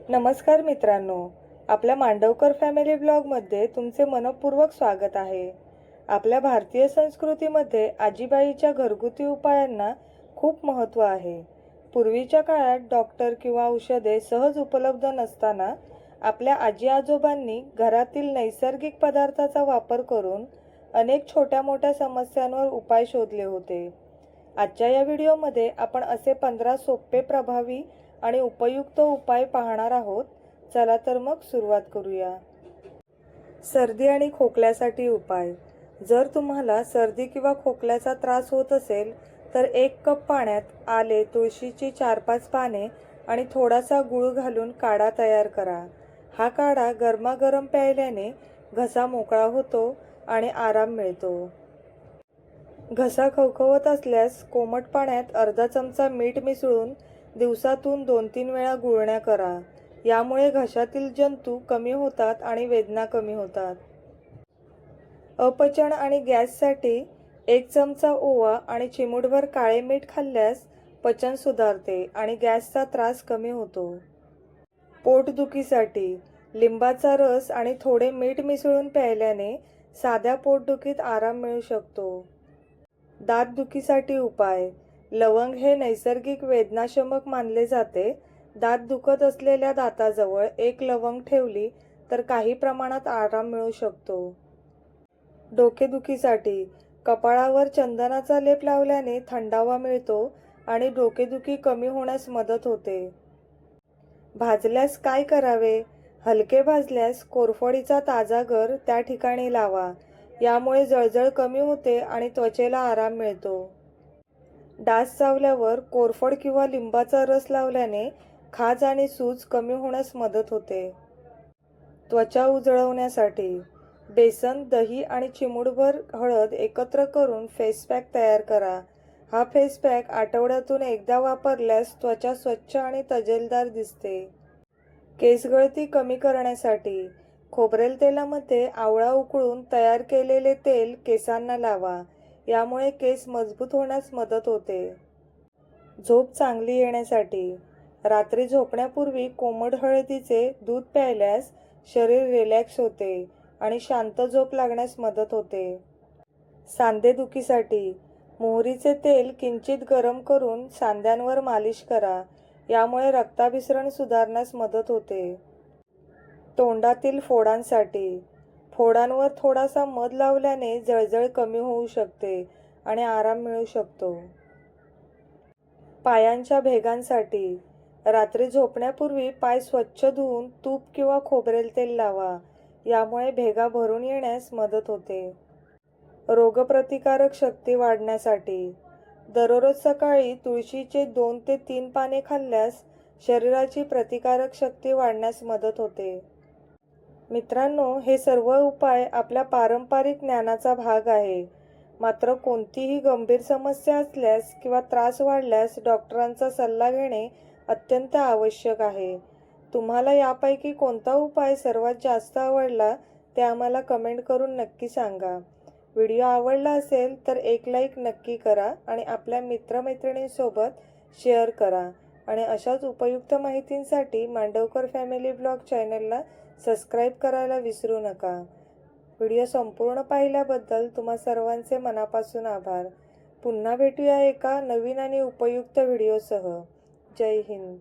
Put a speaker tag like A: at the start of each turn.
A: नमस्कार मित्रांनो, आपल्या मांडवकर फॅमिली ब्लॉगमध्ये तुमचे मनपूर्वक स्वागत आहे। आपल्या भारतीय संस्कृतीमध्ये आजीबाईच्या घरगुती उपायांना खूप महत्त्व आहे। पूर्वीच्या काळात डॉक्टर किंवा औषधे सहज उपलब्ध नसताना आपल्या आजी आजोबांनी घरातील नैसर्गिक पदार्थाचा वापर करून अनेक छोट्या मोठ्या समस्यांवर उपाय शोधले होते। आजच्या या व्हिडिओमध्ये आपण असे 15 सोपे, प्रभावी आणि उपयुक्त उपाय पाहणार आहोत। चला तर मग सुरुवात करूया। सर्दी आणि खोकल्यासाठी उपाय। जर तुम्हाला सर्दी किंवा खोकल्याचा त्रास होत असेल तर 1 कप पाण्यात आले, तुळशीची 4-5 पाने आणि थोडासा गूळ घालून काढा तयार करा। हा काढा गरमागरम प्यायल्याने घसा मोकळा होतो आणि आराम मिळतो। घसा खवखवत असल्यास कोमट पाण्यात अर्धा चमचा मीठ मिसळून दिवसातून 2-3 वेळा गुळण्या करा। यामुळे घशातील जंतू कमी होतात आणि वेदना कमी होतात। अपचन आणि गॅससाठी 1 चमचा ओवा आणि चिमूटभर काळे मीठ खाल्ल्यास पचन सुधारते आणि गॅसचा त्रास कमी होतो। पोटदुखीसाठी लिंबाचा रस आणि थोडे मीठ मिसळून प्यायल्याने साध्या पोटदुखीत आराम मिळू शकतो। दातदुखीसाठी उपाय। लवंग हे नैसर्गिक वेदनाशमक मानले जाते। दात दुखत असलेल्या दाताजवळ 1 लवंग ठेवली तर काही प्रमाणात आराम मिळू शकतो। डोकेदुखीसाठी कपाळावर चंदनाचा लेप लावल्याने थंडावा मिळतो आणि डोकेदुखी कमी होण्यास मदत होते। भाजल्यास काय करावे? हलके भाजल्यास कोरफडीचा ताजा गर त्या ठिकाणी लावा। यामुळे जळजळ कमी होते आणि त्वचेला आराम मिळतो। डास चावल्यावर कोरफड किंवा लिंबाचा रस लावल्याने खाज आणि सूज कमी होण्यास मदत होते। त्वचा उजळवण्यासाठी बेसन, दही आणि चिमूटभर हळद एकत्र करून फेस पॅक तयार करा। हा फेस पॅक आठवड्यातून एकदा वापरल्यास त्वचा स्वच्छ आणि तजेलदार दिसते। केसगळती कमी करण्यासाठी खोबरेल तेलामध्ये आवळा उकळून तयार केलेले तेल केसांना लावा। यामुळे केस मजबूत होण्यास मदत होते। झोप चांगली येण्यासाठी रात्री झोपण्यापूर्वी कोमट हळदीचे दूध प्यायल्यास शरीर रिलॅक्स होते आणि शांत झोप लागण्यास मदत होते। सांधेदुखीसाठी मोहरीचे तेल किंचित गरम करून सांध्यांवर मालिश करा। यामुळे रक्ताभिसरण सुधारण्यास मदत होते। तोंडातील फोडांसाठी फोडांवर थोडासा मध लावल्याने जळजळ कमी होऊ शकते आणि आराम मिळू शकतो। पायांच्या भेगांसाठी रात्री झोपण्यापूर्वी पाय स्वच्छ धुवून तूप किंवा खोबरेल तेल लावा। यामुळे भेगा भरून येण्यास मदत होते। रोगप्रतिकारक शक्ती वाढण्यासाठी दररोज सकाळी तुळशीचे 2 ते 3 पाने खाल्ल्यास शरीराची प्रतिकारक शक्ती वाढण्यास मदत होते। मित्रांनो, हे सर्व उपाय आपल्या पारंपरिक ज्ञानाचा भाग आहे। मात्र कोणतीही गंभीर समस्या असल्यास किंवा त्रास वाढल्यास डॉक्टरांचा सल्ला घेणे अत्यंत आवश्यक आहे। तुम्हाला यापैकी कोणता उपाय सर्वात जास्त आवडला ते आम्हाला कमेंट करून नक्की सांगा। व्हिडिओ आवडला असेल तर एक लाईक नक्की करा आणि आपल्या मित्रमैत्रिणींसोबत शेअर करा आणि अशाच उपयुक्त माहितींसाठी मांडवकर फॅमिली ब्लॉग चॅनलला सबस्क्राईब करायला विसरू नका। व्हिडिओ संपूर्ण पाहिल्याबद्दल तुम्हा सर्वांचे मनापासून आभार। पुन्हा भेटूया एका नवीन आणि उपयुक्त व्हिडिओसह। जय हिंद।